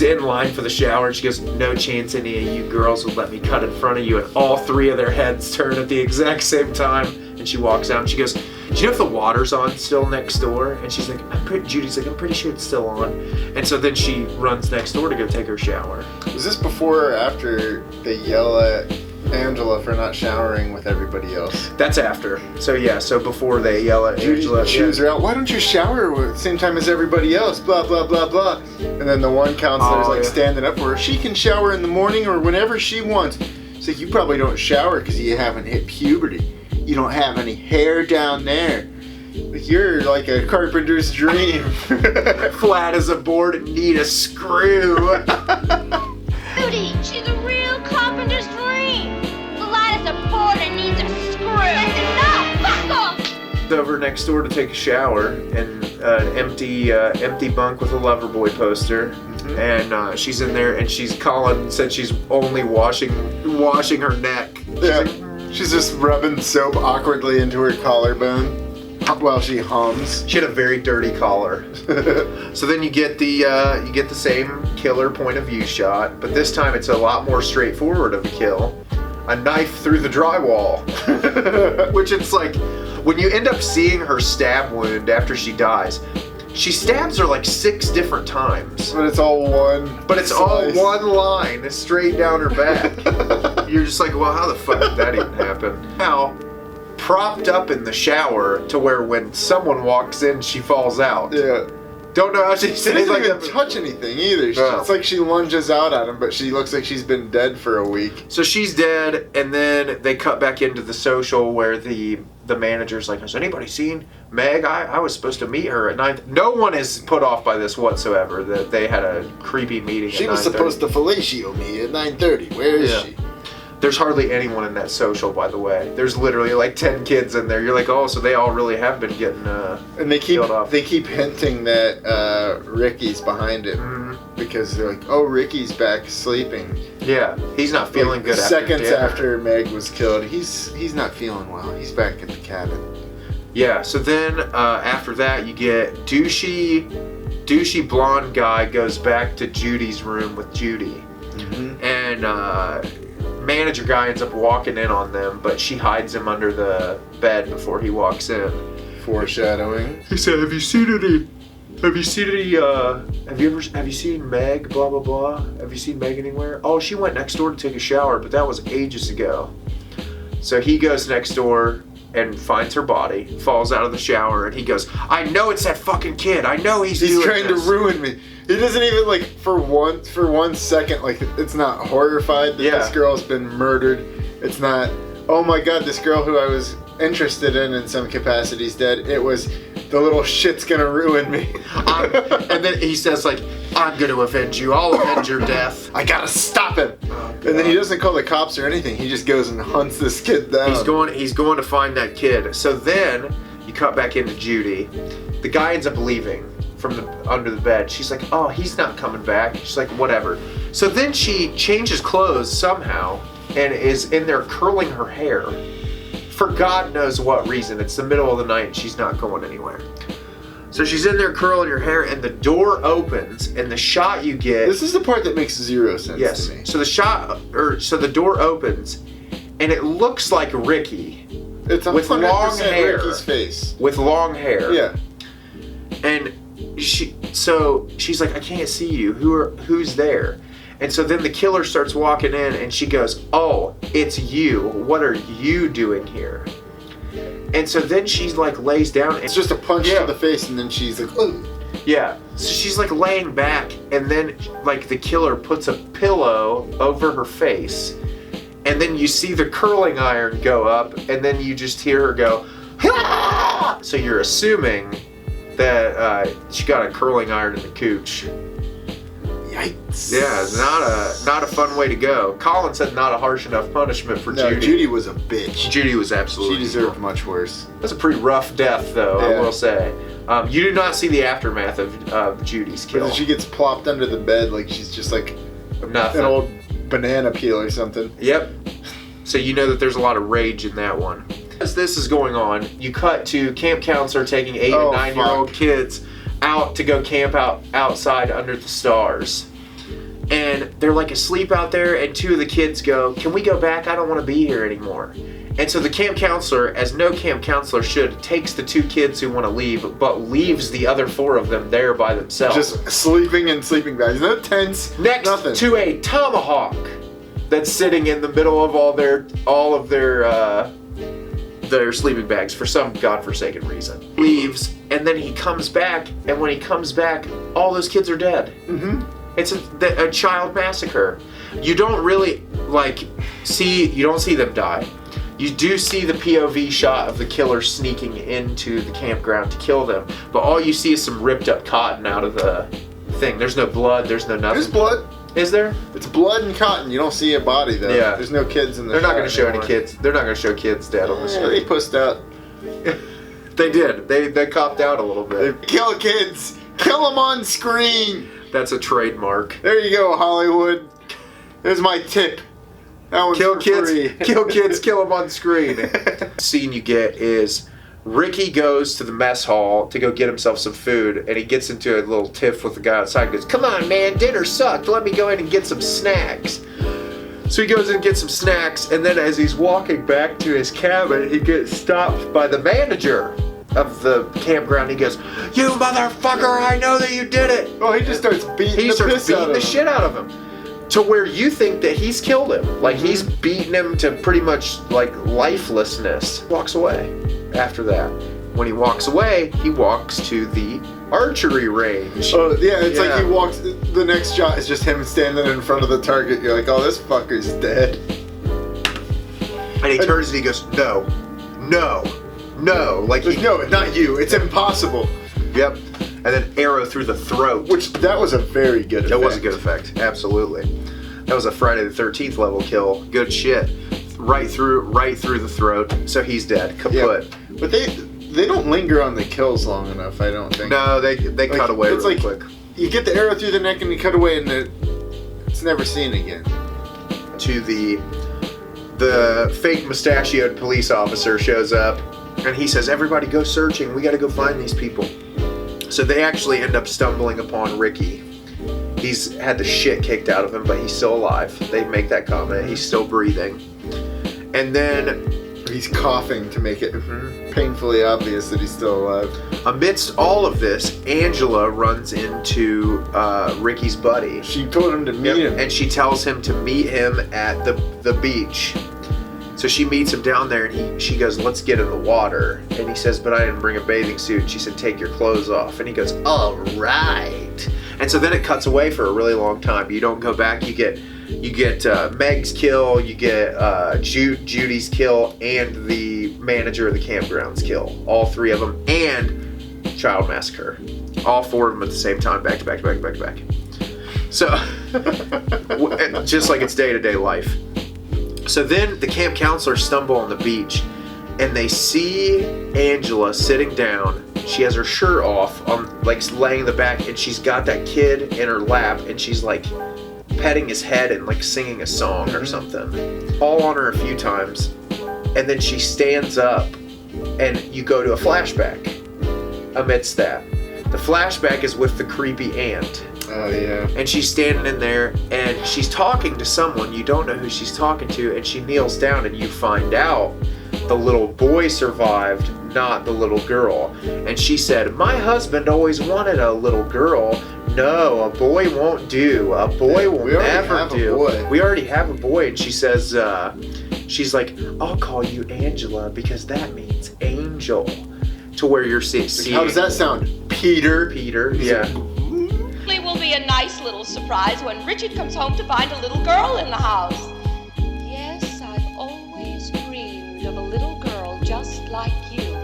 in line for the shower, and she goes, "No chance any of you girls would let me cut in front of you," and all 3 of their heads turn at the exact same time, and she walks out, and she goes, "Do you know if the water's on still next door?" And she's like, Judy's like, "I'm pretty sure it's still on." And so then she runs next door to go take her shower. Was this before or after they yell at Angela for not showering with everybody else? That's after. So yeah, so before they yell at Judy Angela. chews her out. "Why don't you shower at the same time as everybody else? Blah, blah, blah, blah." And then the one counselor's standing up for her. "She can shower in the morning or whenever she wants." It's like, "You probably don't shower because you haven't hit puberty. You don't have any hair down there. Like, you're like a carpenter's dream." Flat as a board and need a screw. Judy, she's a real carpenter's dream. Flat as a board and needs a screw. That's enough. Fuck off. Over next door to take a shower in an empty bunk with a Loverboy poster. And she's in there, and Collin said she's only washing her neck. Yeah. She's just rubbing soap awkwardly into her collarbone while she hums. She had a very dirty collar. So then you get the same killer point of view shot, but this time it's a lot more straightforward of a kill. A knife through the drywall. Which it's like, when you end up seeing her stab wound after she dies, she stabs her like 6 different times. But it's all one. But it's all one line straight down her back. You're just like, well, how the fuck did that even happen? Now, propped up in the shower to where when someone walks in, she falls out. Yeah. Don't know how she doesn't even touch anything either. It's like she lunges out at him, but she looks like she's been dead for a week. So she's dead, and then they cut back into the social where the manager's like, "Has anybody seen Meg? I was supposed to meet her at 9." No one is put off by this whatsoever, that they had a creepy meeting She at was 9:30. supposed to fellatio me at 9:30. Where is she? There's hardly anyone in that social, by the way. There's literally like 10 kids in there. You're like, oh, so they all really have been getting and they keep killed off. They keep hinting that Ricky's behind it because they're like, "Oh, Ricky's back sleeping." Yeah, he's not feeling good. Seconds after Meg was killed, he's not feeling well. He's back at the cabin. Yeah. So then after that, you get douchey blonde guy goes back to Judy's room with Judy, and manager guy ends up walking in on them, but she hides him under the bed before he walks in. Foreshadowing. He said, Have you seen Meg, blah blah blah? Have you seen Meg anywhere? Oh, she went next door to take a shower, but that was ages ago. So he goes next door and finds her body, falls out of the shower, and he goes, "I know it's that fucking kid. I know he's trying to ruin me." He doesn't even like for one second like it's not horrified that this girl's been murdered. It's not, "Oh my god, this girl who I was interested in some capacity is dead." It was, "The little shit's gonna ruin me." And then he says like, "I'm gonna avenge you. I'll avenge your death. I gotta stop him." And then he doesn't call the cops or anything. He just goes and hunts this kid down. He's going to find that kid. So then you cut back into Judy. The guy ends up leaving from under the bed. She's like, "Oh, he's not coming back." She's like, "Whatever." So then she changes clothes somehow and is in there curling her hair for God knows what reason. It's the middle of the night and she's not going anywhere. So she's in there curling her hair and the door opens and the shot you get... This is the part that makes zero sense to me. So the door opens and it looks like Ricky. It's with long hair. Ricky's face. With long hair. Yeah. And she's like, I can't see you. Who's there? And so then the killer starts walking in and she goes, oh, it's you. What are you doing here? And so then she's like lays down. And it's just a punch to the face and then she's like, oh. Yeah. So she's like laying back and then like the killer puts a pillow over her face. And then you see the curling iron go up and then you just hear her go, ah! So you're assuming that she got a curling iron in the cooch. Yikes. Yeah, not a fun way to go. Collin said not a harsh enough punishment for Judy. Judy was a bitch. Judy was absolutely... She deserved much worse. That's a pretty rough death, though, I will say. You do not see the aftermath of Judy's kill. But then she gets plopped under the bed like she's just like nothing. An old banana peel or something. Yep. So you know that there's a lot of rage in that one. As this is going on, you cut to camp counselor taking 8 and 9-year-old kids out to go camp outside under the stars. And they're like asleep out there and 2 of the kids go, can we go back? I don't want to be here anymore. And so the camp counselor, as no camp counselor should, takes the 2 kids who want to leave, but leaves the other 4 of them there by themselves. Just sleeping in sleeping bags. No tents. Next to a tomahawk that's sitting in the middle of all of their sleeping bags for some godforsaken reason. Leaves, and then he comes back, and when he comes back, all those kids are dead. Mm-hmm. It's a child massacre. You don't really you don't see them die. You do see the POV shot of the killer sneaking into the campground to kill them, but all you see is some ripped up cotton out of the thing. There's no blood, there's no nothing. There's blood. Is there? It's blood and cotton. You don't see a body though. Yeah. There's no kids in the They're not going to show any kids. They're not going to show kids dead on the street. They pussed out. They did. They copped out a little bit. They kill kids. Kill them on screen. That's a trademark. There you go, Hollywood. There's my tip. That one's kill for kids. free. Kill kids. Kill them on screen. Scene you get is Ricky goes to the mess hall to go get himself some food, and he gets into a little tiff with the guy outside and goes, come on, man, dinner sucked. Let me go in and get some snacks. So he goes in and gets some snacks, and then as he's walking back to his cabin, he gets stopped by the manager of the campground. He goes, you motherfucker, I know that you did it. Oh, he just starts beating the shit out of him. To where you think that he's killed him. Like, he's beaten him to pretty much, like, lifelessness. Walks away after that. When he walks away, he walks to the archery range. Oh, yeah, it's like he walks, the next shot is just him standing in front of the target. You're like, oh, this fucker's dead. And he turns and he goes, no. Like, no, not you. It's impossible. Yep. And then arrow through the throat. Which, that was a very good effect. That was a good effect, absolutely. That was a Friday the 13th level kill. Good shit. Right through the throat. So he's dead. Kaput. Yeah. But they don't linger on the kills long enough, I don't think. No, they cut away really quick. You get the arrow through the neck and you cut away and it's never seen again. To the fake mustachioed police officer shows up and he says, everybody go searching. We got to go find these people. So they actually end up stumbling upon Ricky. He's had the shit kicked out of him, but he's still alive. They make that comment. He's still breathing. And then he's coughing to make it painfully obvious that he's still alive. Amidst all of this, Angela runs into Ricky's buddy. She told him to meet him. And she tells him to meet him at the beach. So she meets him down there and she goes, let's get in the water. And he says, but I didn't bring a bathing suit. And she said, take your clothes off. And he goes, all right. And so then it cuts away for a really long time. You don't go back. You get Meg's kill, you get Judy's kill, and the manager of the campground's kill. All 3 of them, and child massacre. All 4 of them at the same time, back to back to back to back to back. So, just like it's day-to-day life. So then the camp counselors stumble on the beach, and they see Angela sitting down. She has her shirt off, laying in the back, and she's got that kid in her lap, and she's like petting his head and like singing a song or something. All on her a few times, and then she stands up, and you go to a flashback amidst that. The flashback is with the creepy aunt. Oh, yeah. And she's standing in there, and she's talking to someone. You don't know who she's talking to, and she kneels down, and you find out the little boy survived, not the little girl. And she said, my husband always wanted a little girl. No, a boy won't do. A boy will never do. We already have a boy. And she says, she's like, I'll call you Angela because that means angel. To where you're seeing. How does that sound? Peter. Yeah. It will be a nice little surprise when Richard comes home to find a little girl in the house. Yes, I've always dreamed of a little girl just like you.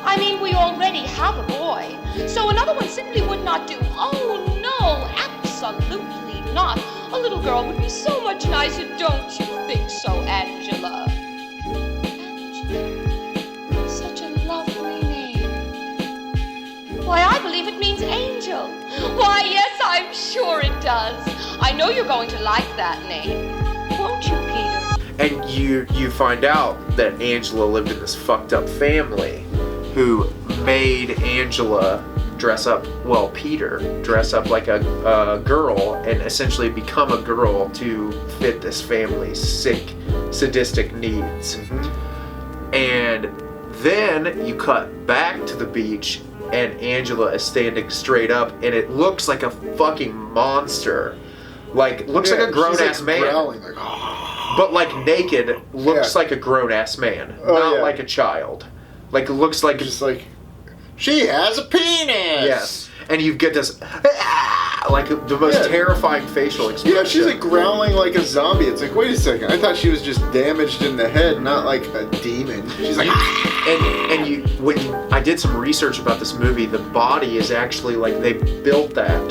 I mean, we already have a boy, so another one simply would not do. Oh, no, absolutely not. A little girl would be so much nicer, don't you think so, Angela? Angela. Such a lovely name. Why, I believe it means angel. Why, yes, I'm sure it does. I know you're going to like that name. Won't you, Peter? And you find out that Angela lived in this fucked up family who made Angela Peter dress up like a girl and essentially become a girl to fit this family's sick, sadistic needs. Mm-hmm. And then you cut back to the beach, and Angela is standing straight up, and it looks like a fucking monster. Like, looks like a grown-ass man. Growling, like, oh. But, like, naked, looks like a grown-ass man. Not like a child. Like, it looks like... Just like, she has a penis! Yes. And you get this... like, the most terrifying facial expression. Yeah, she's, like, growling like a zombie. It's like, wait a second. I thought she was just damaged in the head, not like a demon. She's like... And when I did some research about this movie, the body is actually, like, they built that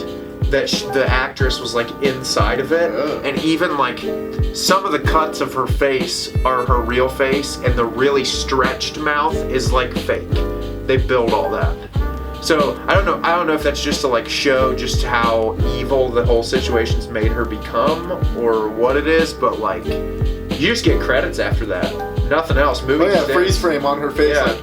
the actress was, like, inside of it. And even, like, some of the cuts of her face are her real face, and the really stretched mouth is, like, fake. They build all that. So, I don't know if that's just to, like, show just how evil the whole situation's made her become, or what it is, but, like, you just get credits after that. Nothing else. Movie. Oh yeah, freeze frame on her face. Yeah.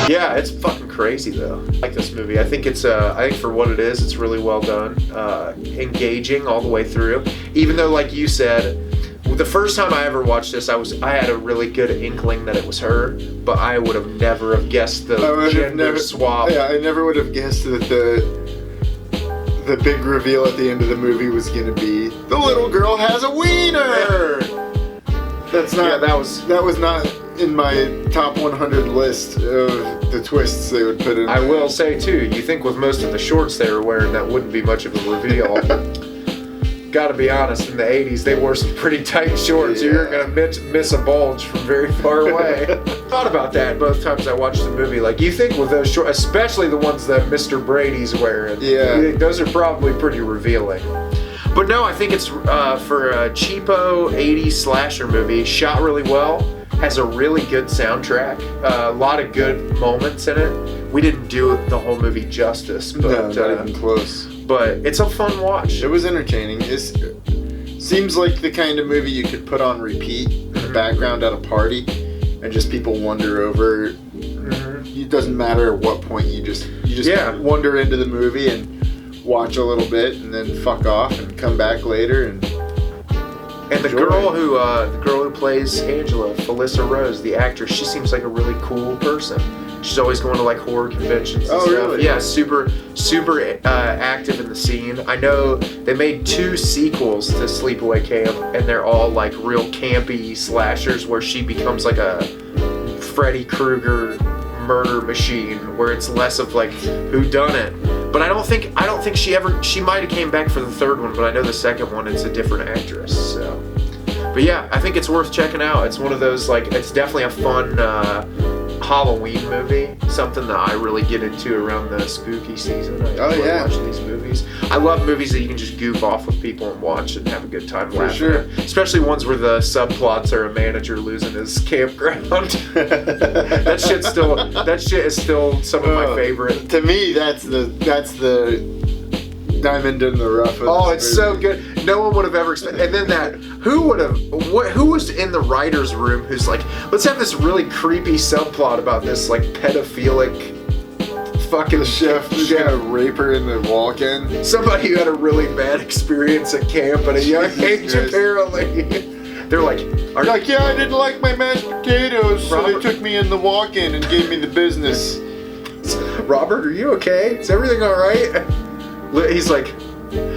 Yeah, it's fucking crazy though. I like this movie. I think it's I think for what it is, it's really well done. Engaging all the way through. Even though, like you said, the first time I ever watched this, I had a really good inkling that it was her, but I would have never have guessed the gender swap. Yeah, I never would have guessed that the big reveal at the end of the movie was gonna be the little girl has a wiener. That's not. Yeah, that was not in my top 100 list of the twists they would put in. I will say too, you think with most of the shorts they were wearing that wouldn't be much of a reveal. Gotta be honest, in the 80s they wore some pretty tight shorts. Yeah. You're gonna miss a bulge from very far away. Thought about that both times I watched the movie. Like, you think with those shorts, especially the ones that Mr. Brady's wearing, you think those are probably pretty revealing. But no, I think it's for a cheapo 80s slasher movie, shot really well, has a really good soundtrack, a lot of good moments in it. We didn't do the whole movie justice, but no, not even close. But it's a fun watch. It was entertaining. It seems like the kind of movie you could put on repeat in the background at a party, and just people wander over. Mm-hmm. It doesn't matter at what point you just wander into the movie and watch a little bit, and then fuck off and come back later and. And the girl who plays Angela, Felissa Rose, the actress, she seems like a really cool person. She's always going to like horror conventions and stuff. Really? Yeah, super active in the scene. I know they made 2 sequels to Sleepaway Camp, and they're all like real campy slashers where she becomes like a Freddy Krueger murder machine, where it's less of like whodunit. But I don't think she might have came back for the 3rd one, but I know the 2nd one it's a different actress. So, but yeah, I think it's worth checking out. It's one of those, like, it's definitely a fun Halloween movie, something that I really get into around the spooky season. I enjoy watching these movies. I love movies that you can just goof off with people and watch and have a good time laughing. Sure. Especially ones where the subplots are a manager losing his campground. That shit is still some of my favorite. To me, that's diamond in the rough. Oh, it's so good. No one would have ever expected. And then who was in the writer's room who's like, let's have this really creepy subplot about this like pedophilic fucking chef who's gonna rape her in the walk-in. Somebody who had a really bad experience at camp at a young age, apparently. They're like, yeah, I didn't like my mashed potatoes, so they took me in the walk-in and gave me the business. Robert, are you okay? Is everything all right? He's like,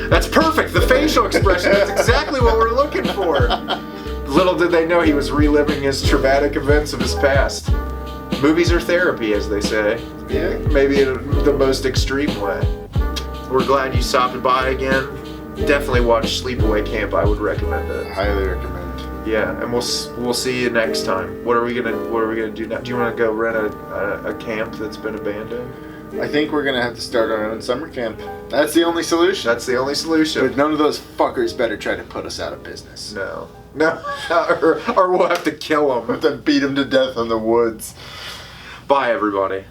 that's perfect. The facial expression. That's exactly what we're looking for. Little did they know he was reliving his traumatic events of his past. Movies are therapy, as they say. Yeah. Maybe in the most extreme way. We're glad you stopped by again. Definitely watch Sleepaway Camp. I would recommend it. Highly recommend. Yeah, and we'll see you next time. What are we gonna do now? Do you want to go rent a camp that's been abandoned? I think we're gonna have to start our own summer camp. That's the only solution. That's the only solution. But none of those fuckers better try to put us out of business. No, or we'll have to kill them. We'll have to beat them to death in the woods. Bye, everybody.